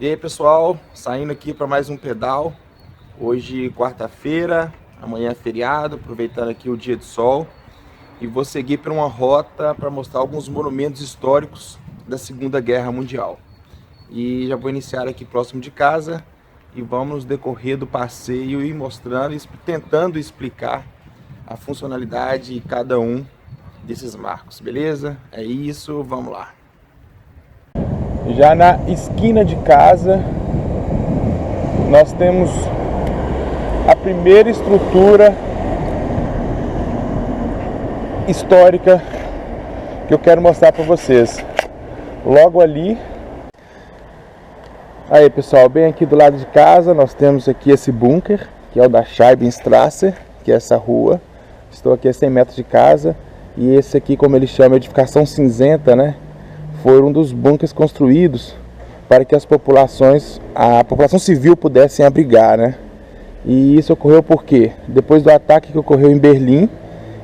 E aí pessoal, saindo aqui para mais um pedal. Hoje quarta-feira, amanhã é feriado, aproveitando aqui o dia de sol. E vou seguir por uma rota para mostrar alguns monumentos históricos da Segunda Guerra Mundial. E já vou iniciar aqui próximo de casa e vamos no decorrer do passeio e mostrando, tentando explicar a funcionalidade de cada um desses marcos, beleza? É isso, vamos lá. Já na esquina de casa, nós temos a primeira estrutura histórica que eu quero mostrar para vocês. Logo ali. Aí pessoal, bem aqui do lado de casa, nós temos aqui esse bunker, que é o da Scheibenstrasse, que é essa rua. Estou aqui a 100 metros de casa. E esse aqui, como ele chama, edificação cinzenta, né? Foi um dos bunkers construídos para que a população civil pudessem abrigar, né? E isso ocorreu porque, depois do ataque que ocorreu em Berlim,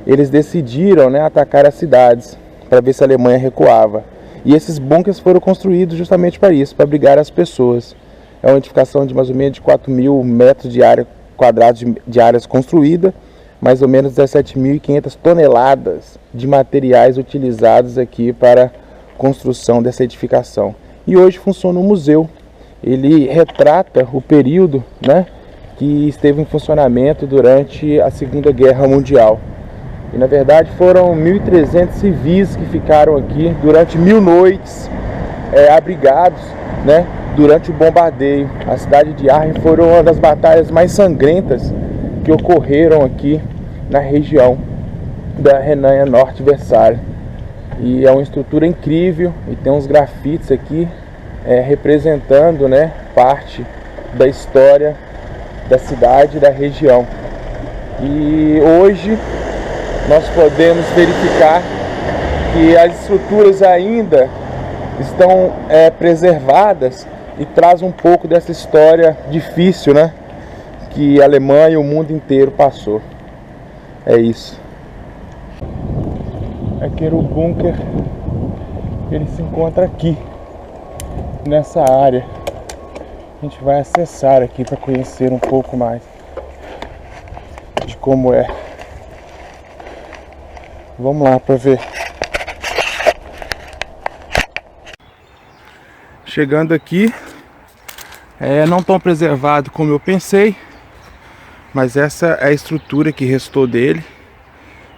eles decidiram, né, atacar as cidades para ver se a Alemanha recuava. E esses bunkers foram construídos justamente para isso, para abrigar as pessoas. É uma edificação de mais ou menos de 4.000 metros de área quadrados de áreas construída, mais ou menos 17.500 toneladas de materiais utilizados aqui para construção dessa edificação. E hoje funciona um museu. Ele retrata o período, né, que esteve em funcionamento durante a Segunda Guerra Mundial. E na verdade foram 1.300 civis que ficaram aqui durante 1.000 noites abrigados, né, durante o bombardeio. A cidade de Aachen foi uma das batalhas mais sangrentas que ocorreram aqui na região da Renânia Norte-Westfália. E é uma estrutura incrível e tem uns grafites aqui representando, né, parte da história da cidade e da região. E hoje nós podemos verificar que as estruturas ainda estão preservadas e traz um pouco dessa história difícil, né, que a Alemanha e o mundo inteiro passou. É isso. Aqui era o bunker, ele se encontra aqui, nessa área. A gente vai acessar aqui para conhecer um pouco mais de como é. Vamos lá para ver. Chegando aqui, não tão preservado como eu pensei, mas essa é a estrutura que restou dele.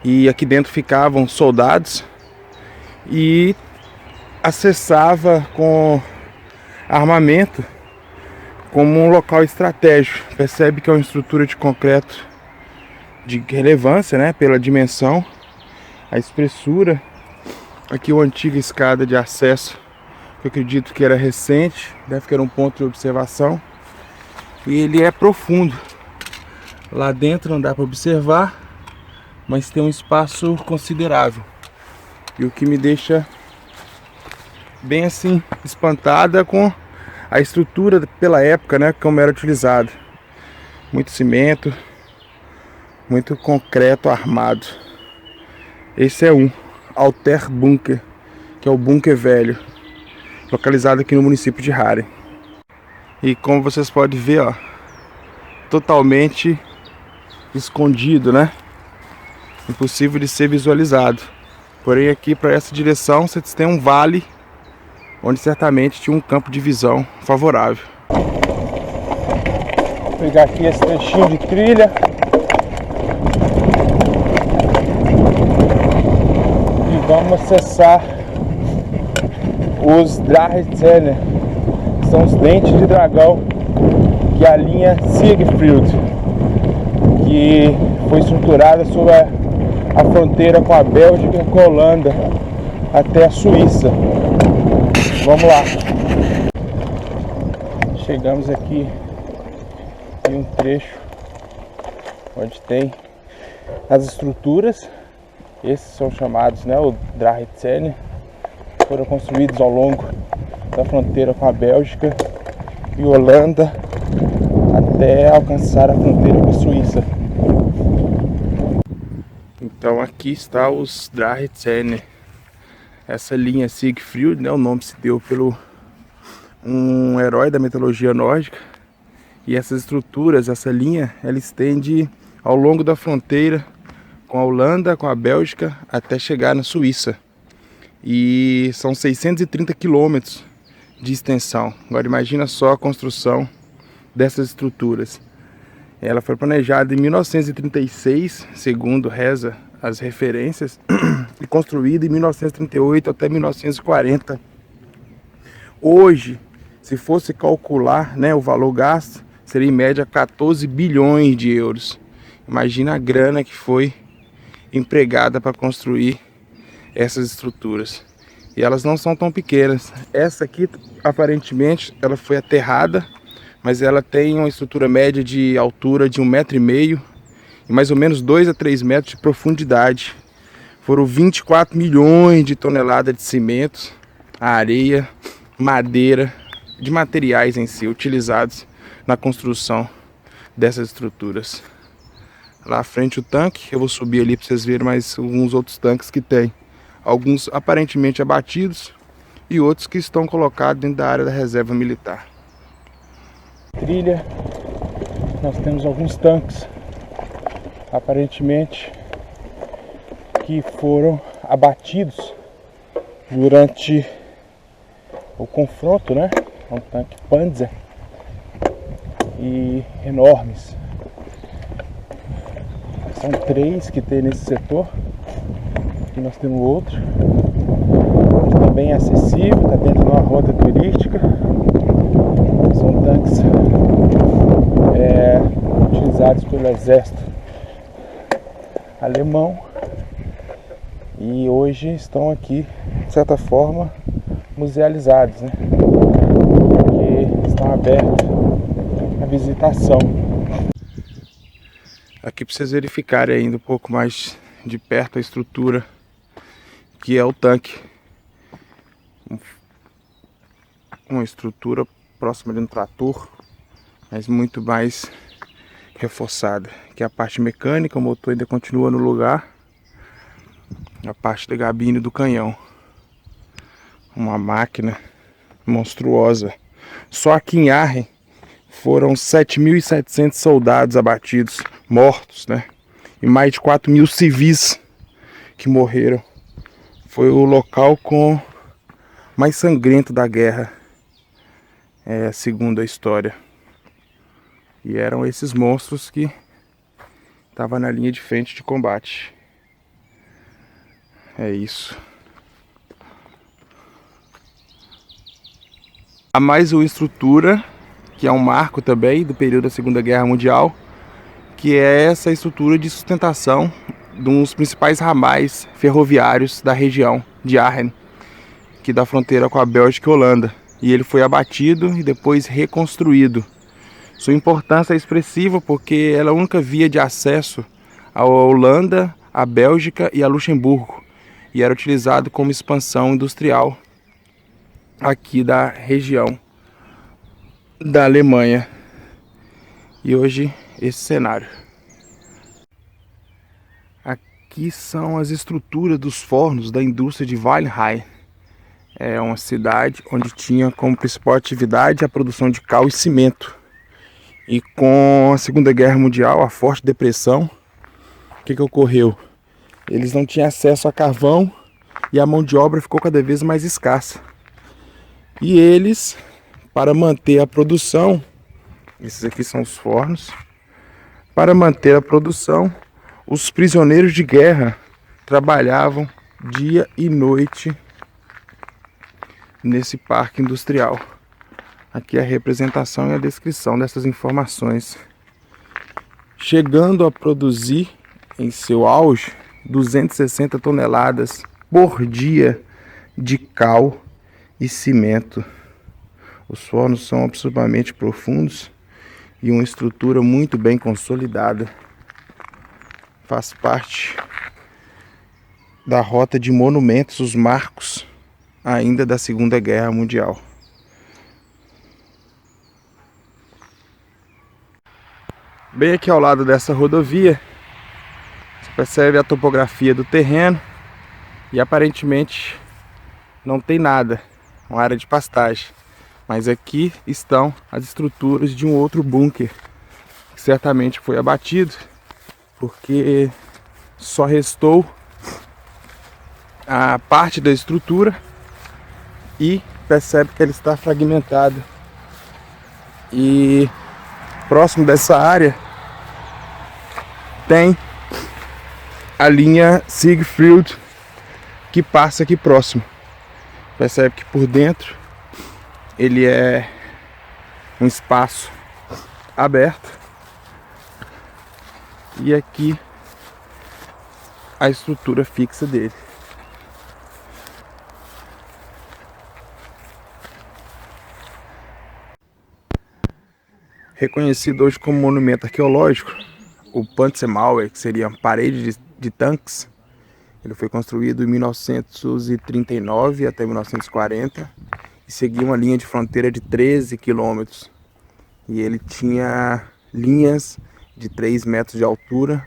E aqui dentro ficavam soldados e acessava com armamento como um local estratégico. Percebe que é uma estrutura de concreto de relevância, né, pela dimensão, a espessura. Aqui uma antiga escada de acesso, que eu acredito que era recente, deve que era um ponto de observação. E ele é profundo. Lá dentro não dá para observar, mas tem um espaço considerável. E o que me deixa bem assim espantada com a estrutura pela época, né, como era utilizado. Muito cimento, muito concreto armado. Esse é um Alter Bunker, que é o bunker velho, localizado aqui no município de Haren. E como vocês podem ver, ó, totalmente escondido, né? Impossível de ser visualizado. Porém aqui para essa direção vocês têm um vale onde certamente tinha um campo de visão favorável. Vou pegar aqui esse trechinho de trilha e vamos acessar os Drachenzähne, que são os dentes de dragão, que é a linha Siegfried, que foi estruturada sobre a fronteira com a Bélgica, com a Holanda, até a Suíça. Vamos lá. Chegamos aqui em um trecho onde tem as estruturas. Esses são chamados, né, o Drachenzähne. Foram construídos ao longo da fronteira com a Bélgica e Holanda até alcançar a fronteira com a Suíça. Então aqui está os Drachenzähne. Essa linha Siegfried, né, o nome se deu um herói da mitologia nórdica. E essas estruturas, essa linha, ela estende ao longo da fronteira com a Holanda, com a Bélgica, até chegar na Suíça. E são 630 quilômetros de extensão. Agora imagina só a construção dessas estruturas. Ela foi planejada em 1936, segundo reza as referências, e construída em 1938 até 1940. Hoje, se fosse calcular, né, o valor gasto, seria em média 14 bilhões de euros. Imagina a grana que foi empregada para construir essas estruturas. E elas não são tão pequenas. Essa aqui, aparentemente, ela foi aterrada, mas ela tem uma estrutura média de altura de 1,5 m e mais ou menos 2 a 3 metros de profundidade. Foram 24 milhões de toneladas de cimento, areia, madeira, de materiais em si utilizados na construção dessas estruturas. Lá à frente o tanque, eu vou subir ali para vocês verem mais alguns outros tanques que tem. Alguns aparentemente abatidos e outros que estão colocados dentro da área da reserva militar. Trilha, nós temos alguns tanques, aparentemente, que foram abatidos durante o confronto, né? É um tanque Panzer e enormes. São 3 que tem nesse setor. Aqui nós temos outro, que também é acessível, está dentro de uma rota turística. São tanques utilizados pelo exército alemão e hoje estão aqui, de certa forma, musealizados, né? Porque estão abertos à visitação. Aqui para vocês verificarem ainda um pouco mais de perto a estrutura que é o tanque. Uma estrutura próxima de um trator, mas muito mais reforçada. Aqui é a parte mecânica, o motor ainda continua no lugar. A parte da gabine do canhão. Uma máquina monstruosa. Só aqui em Aachen foram 7.700 soldados abatidos, mortos, né? E mais de 4.000 civis que morreram. Foi o local mais sangrento da guerra, segundo a história. E eram esses monstros que estavam na linha de frente de combate. É isso. Há mais uma estrutura, que é um marco também do período da Segunda Guerra Mundial, que é essa estrutura de sustentação de um dos principais ramais ferroviários da região de Aachen, que dá fronteira com a Bélgica e a Holanda. E ele foi abatido e depois reconstruído. Sua importância é expressiva porque ela é a única via de acesso à Holanda, à Bélgica e a Luxemburgo. E era utilizado como expansão industrial aqui da região da Alemanha. E hoje esse cenário. Aqui são as estruturas dos fornos da indústria de Weilheim. É uma cidade onde tinha como principal atividade a produção de cal e cimento. E com a Segunda Guerra Mundial, a forte depressão, o que ocorreu? Eles não tinham acesso a carvão e a mão de obra ficou cada vez mais escassa. E eles, para manter a produção, esses aqui são os fornos, para manter a produção, os prisioneiros de guerra trabalhavam dia e noite nesse parque industrial. Aqui a representação e a descrição dessas informações. Chegando a produzir, em seu auge, 260 toneladas por dia de cal e cimento. Os fornos são absolutamente profundos e uma estrutura muito bem consolidada. Faz parte da rota de monumentos, os marcos ainda da Segunda Guerra Mundial. Bem aqui ao lado dessa rodovia, você percebe a topografia do terreno e aparentemente não tem nada, uma área de pastagem. Mas aqui estão as estruturas de um outro bunker, que certamente foi abatido, porque só restou a parte da estrutura e percebe que ele está fragmentado. E próximo dessa área tem a linha Siegfried que passa aqui próximo. Percebe que por dentro ele é um espaço aberto e aqui a estrutura fixa dele. Reconhecido hoje como monumento arqueológico, o Panzermauer, que seria uma parede de tanques, ele foi construído em 1939 até 1940 e seguia uma linha de fronteira de 13 quilômetros. E ele tinha linhas de 3 metros de altura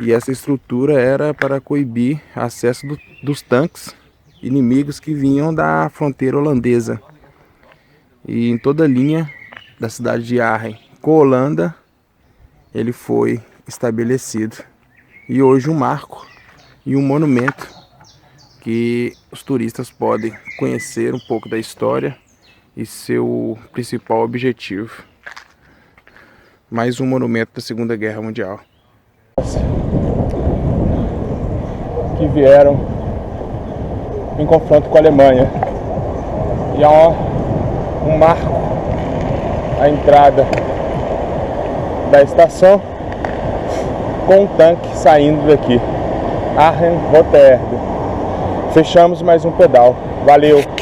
e essa estrutura era para coibir acesso dos tanques inimigos que vinham da fronteira holandesa. E em toda a linha da cidade de Arnhem com a Holanda, ele foi estabelecido. E hoje um marco e um monumento que os turistas podem conhecer um pouco da história e seu principal objetivo. Mais um monumento da Segunda Guerra Mundial. Que vieram em confronto com a Alemanha. E há um marco, a entrada da estação com um tanque saindo daqui. Arnhem Rotterdam. Fechamos mais um pedal. Valeu!